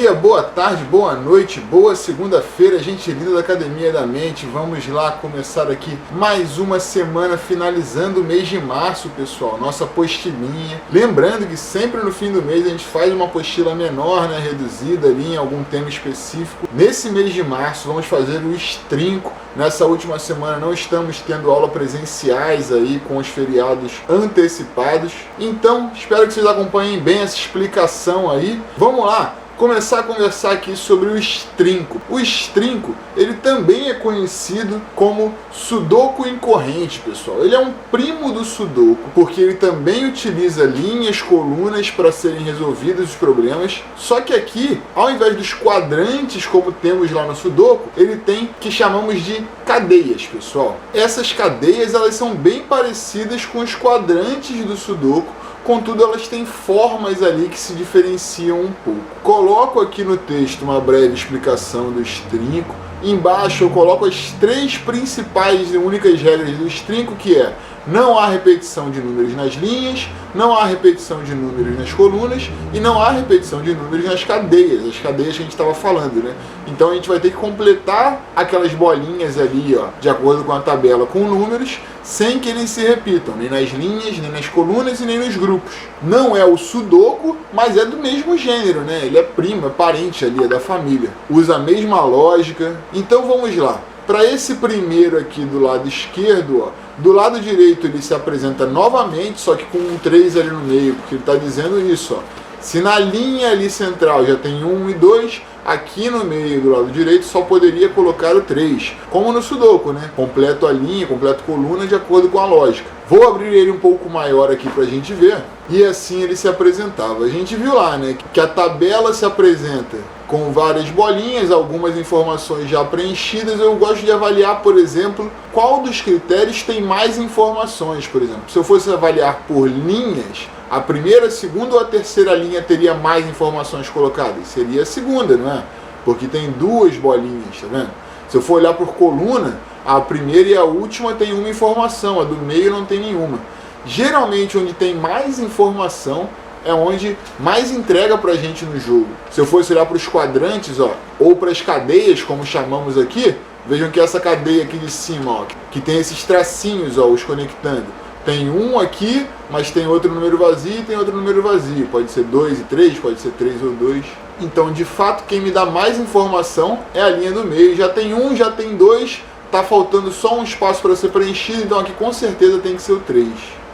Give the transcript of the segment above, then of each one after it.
dia, boa tarde, boa noite, boa segunda-feira, gente linda da Academia da Mente. Vamos lá começar aqui mais uma semana, finalizando o mês de março, pessoal, nossa apostilinha. Lembrando que sempre no fim do mês a gente faz uma apostila menor, né, reduzida ali em algum tema específico. Nesse mês de março vamos fazer o estrinco. Nessa última semana não estamos tendo aula presenciais aí com os feriados antecipados. Então, espero que vocês acompanhem bem essa explicação aí. Vamos lá! Começar a conversar aqui sobre o estrinco. O estrinco, ele também é conhecido como sudoku incorrente, pessoal. Ele é um primo do sudoku, porque ele também utiliza linhas, colunas para serem resolvidos os problemas. Só que aqui, ao invés dos quadrantes como temos lá no sudoku, ele tem o que chamamos de cadeias, pessoal. Essas cadeias, elas são bem parecidas com os quadrantes do sudoku, contudo elas têm formas ali que se diferenciam um pouco. Coloco aqui no texto uma breve explicação do estrinco. Embaixo eu coloco as três principais e únicas regras do estrinco, que é: não há repetição de números nas linhas, não há repetição de números nas colunas e não há repetição de números nas cadeias, as cadeias que a gente estava falando, né? Então a gente vai ter que completar aquelas bolinhas ali, ó, de acordo com a tabela, com números, sem que eles se repitam, nem nas linhas, nem nas colunas e nem nos grupos. Não é o sudoku, mas é do mesmo gênero, né? Ele é primo, é parente ali, é da família. Usa a mesma lógica. Então vamos lá. Para esse primeiro aqui do lado esquerdo, ó, do lado direito ele se apresenta novamente, só que com um 3 ali no meio, porque ele está dizendo isso, ó. Se na linha ali central já tem 1 e 2, aqui no meio do lado direito só poderia colocar o 3, como no sudoku, né? Completo a linha, completo coluna de acordo com a lógica. Vou abrir ele um pouco maior aqui para a gente ver, e assim ele se apresentava. A gente viu lá, né, que a tabela se apresenta com várias bolinhas, algumas informações já preenchidas. Eu gosto de avaliar, por exemplo, qual dos critérios tem mais informações. Por exemplo, se eu fosse avaliar por linhas, a primeira, a segunda ou a terceira linha teria mais informações colocadas? Seria a segunda, não é? Porque tem duas bolinhas, tá vendo? Se eu for olhar por coluna, a primeira e a última tem uma informação, a do meio não tem nenhuma. Geralmente, onde tem mais informação é onde mais entrega pra gente no jogo. Se eu fosse olhar para os quadrantes, ó, ou para as cadeias, como chamamos aqui, vejam que essa cadeia aqui de cima, ó, que tem esses tracinhos, ó, os conectando. Tem um aqui, mas tem outro número vazio e tem outro número vazio. Pode ser 2 e 3, pode ser 3 ou 2. Então, de fato, quem me dá mais informação é a linha do meio. Já tem 1, já tem 2, tá faltando só um espaço para ser preenchido, então aqui com certeza tem que ser o 3.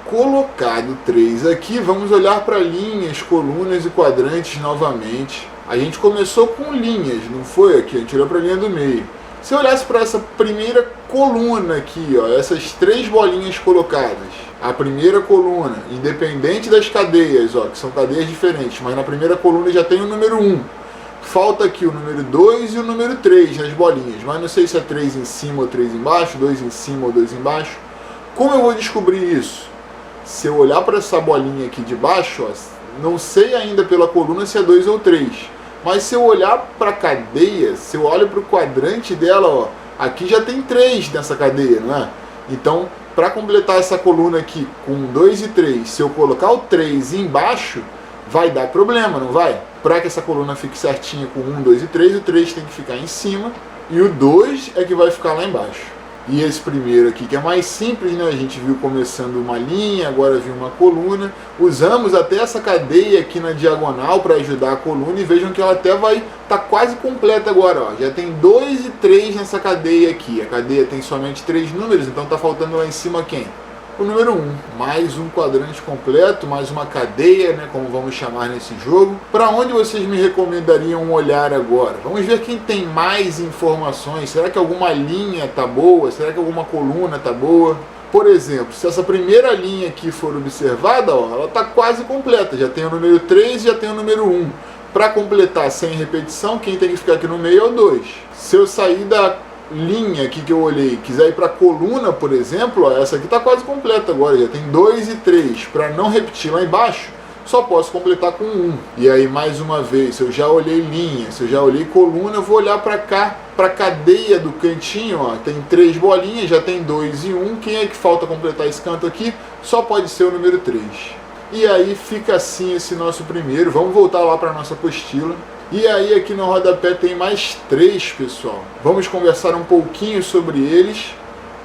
Colocado 3 aqui, vamos olhar para linhas, colunas e quadrantes novamente. A gente começou com linhas, não foi aqui? A gente olhou para a linha do meio. Se eu olhasse para essa primeira coluna aqui, ó, essas três bolinhas colocadas, a primeira coluna, independente das cadeias, ó, que são cadeias diferentes, mas na primeira coluna já tem o número 1. Falta aqui o número 2 e o número 3 nas bolinhas, mas não sei se é 3 em cima ou 3 embaixo, 2 em cima ou 2 embaixo. Como eu vou descobrir isso? Se eu olhar para essa bolinha aqui de baixo, ó, não sei ainda pela coluna se é 2 ou 3. Mas se eu olhar para a cadeia, se eu olho para o quadrante dela, ó, aqui já tem 3 nessa cadeia, não é? Então, para completar essa coluna aqui com 2 e 3, se eu colocar o 3 embaixo, vai dar problema, não vai? Para que essa coluna fique certinha com 1, 2 e 3, o 3 tem que ficar em cima e o 2 é que vai ficar lá embaixo. E esse primeiro aqui, que é mais simples, né? A gente viu começando uma linha, agora viu uma coluna. Usamos até essa cadeia aqui na diagonal para ajudar a coluna. E vejam que ela até vai estar quase completa agora, ó. Já tem 2 e 3 nessa cadeia aqui. A cadeia tem somente 3 números, então está faltando lá em cima quem? O número 1. Mais um quadrante completo, mais uma cadeia, né, como vamos chamar nesse jogo. Para onde vocês me recomendariam olhar agora? Vamos ver quem tem mais informações. Será que alguma linha tá boa? Será que alguma coluna tá boa? Por exemplo, se essa primeira linha aqui for observada, ó, ela está quase completa. Já tem o número 3 e já tem o número 1. Para completar sem repetição, quem tem que ficar aqui no meio é o 2. Se eu sair da linha aqui que eu olhei, quiser ir para a coluna, por exemplo, ó, essa aqui está quase completa agora, já tem 2 e 3. Para não repetir lá embaixo, só posso completar com 1. E aí, mais uma vez, se eu já olhei linha, se eu já olhei coluna, eu vou olhar para cá, para a cadeia do cantinho, ó, tem 3 bolinhas, já tem 2 e 1. Quem é que falta completar esse canto aqui? Só pode ser o número 3. E aí fica assim esse nosso primeiro. Vamos voltar lá para a nossa apostila. E aí aqui no rodapé tem mais 3, pessoal. Vamos conversar um pouquinho sobre eles,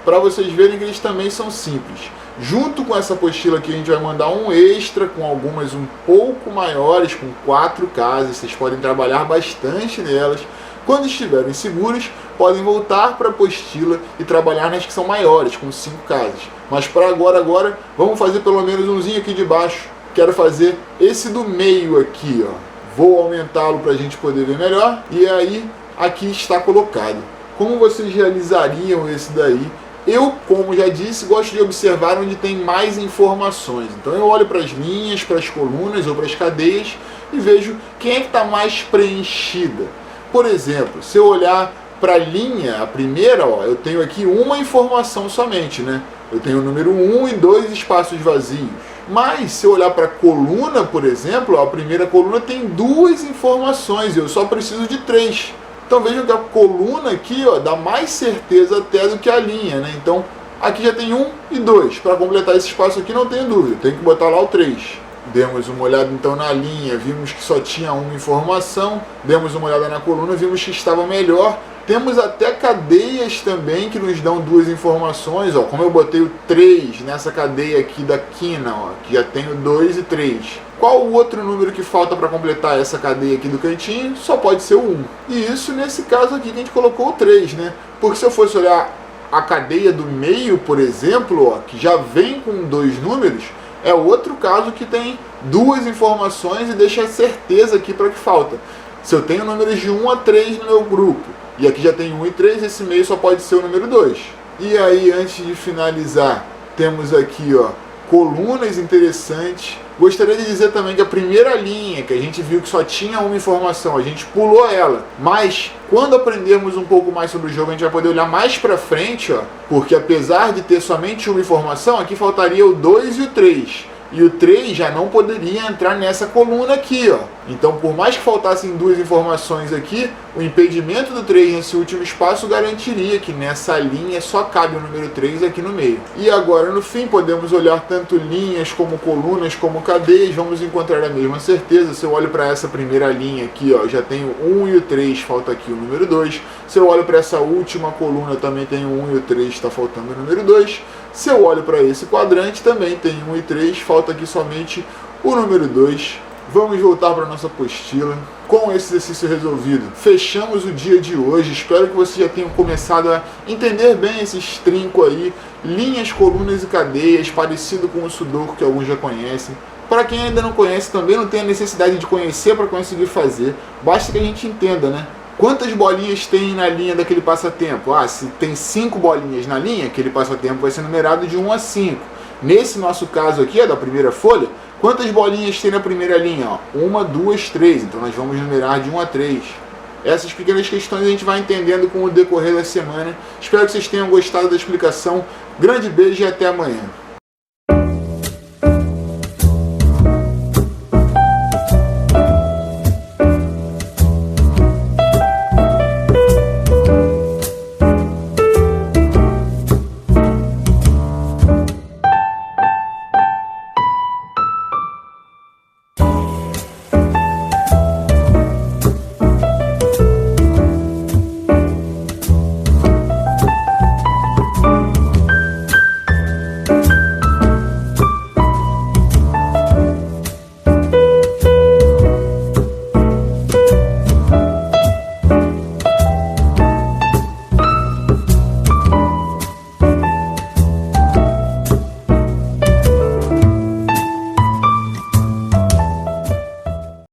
para vocês verem que eles também são simples. Junto com essa apostila aqui a gente vai mandar um extra com algumas um pouco maiores, com 4 casas. Vocês podem trabalhar bastante nelas. Quando estiverem seguros, podem voltar para a apostila e trabalhar nas que são maiores, com 5 casas. Mas para agora, vamos fazer pelo menos umzinho aqui de baixo. Quero fazer esse do meio aqui, ó. Vou aumentá-lo para a gente poder ver melhor. E aí, aqui está colocado. Como vocês realizariam esse daí? Eu, como já disse, gosto de observar onde tem mais informações. Então eu olho para as linhas, para as colunas ou para as cadeias e vejo quem é que está mais preenchida. Por exemplo, se eu olhar para a linha, a primeira, ó, eu tenho aqui uma informação somente, né? Eu tenho o número 1 e 2 espaços vazios. Mas se eu olhar para a coluna, por exemplo, ó, a primeira coluna tem 2 informações e eu só preciso de 3. Então vejam que a coluna aqui, ó, dá mais certeza até do que a linha, né? Então aqui já tem 1 e 2. Para completar esse espaço aqui não tenho dúvida, tem que botar lá o 3. Demos uma olhada então na linha, vimos que só tinha uma informação. Demos uma olhada na coluna, vimos que estava melhor. Temos até cadeias também que nos dão 2 informações, ó. Como eu botei o 3 nessa cadeia aqui da quina, ó, que já tenho 2 e 3. Qual o outro número que falta para completar essa cadeia aqui do cantinho? Só pode ser o 1. E isso nesse caso aqui que a gente colocou o 3, né? Porque se eu fosse olhar a cadeia do meio, por exemplo, ó, que já vem com 2 números, é outro caso que tem 2 informações e deixa a certeza aqui para que falta. Se eu tenho números de 1 a 3 no meu grupo, e aqui já tem 1 e 3, esse meio só pode ser o número 2. E aí, antes de finalizar, temos aqui, ó, colunas interessantes. Gostaria de dizer também que a primeira linha, que a gente viu que só tinha uma informação, a gente pulou ela. Mas, quando aprendermos um pouco mais sobre o jogo, a gente vai poder olhar mais pra frente, ó, porque apesar de ter somente uma informação, aqui faltaria o 2 e o 3. E o 3 já não poderia entrar nessa coluna aqui, ó. Então, por mais que faltassem 2 informações aqui, o impedimento do 3 nesse último espaço garantiria que nessa linha só cabe o número 3 aqui no meio. E agora, no fim, podemos olhar tanto linhas como colunas como cadeias. Vamos encontrar a mesma certeza. Se eu olho para essa primeira linha aqui, ó, já tenho 1 e o 3, falta aqui o número 2. Se eu olho para essa última coluna, também tenho 1 e o 3, está faltando o número 2. Se eu olho para esse quadrante, também tem 1 e 3, falta aqui somente o número 2. Vamos voltar para a nossa apostila. Com esse exercício resolvido, fechamos o dia de hoje. Espero que vocês já tenham começado a entender bem esses trincos aí, linhas, colunas e cadeias, parecido com o Sudoku que alguns já conhecem. Para quem ainda não conhece, também não tem a necessidade de conhecer para conseguir fazer. Basta que a gente entenda, né? Quantas bolinhas tem na linha daquele passatempo? Ah, se tem 5 bolinhas na linha, aquele passatempo vai ser numerado de 1 a 5. Nesse nosso caso aqui, da primeira folha, quantas bolinhas tem na primeira linha? Ó, 1, 2, 3. Então nós vamos numerar de 1 a 3. Essas pequenas questões a gente vai entendendo com o decorrer da semana. Espero que vocês tenham gostado da explicação. Grande beijo e até amanhã.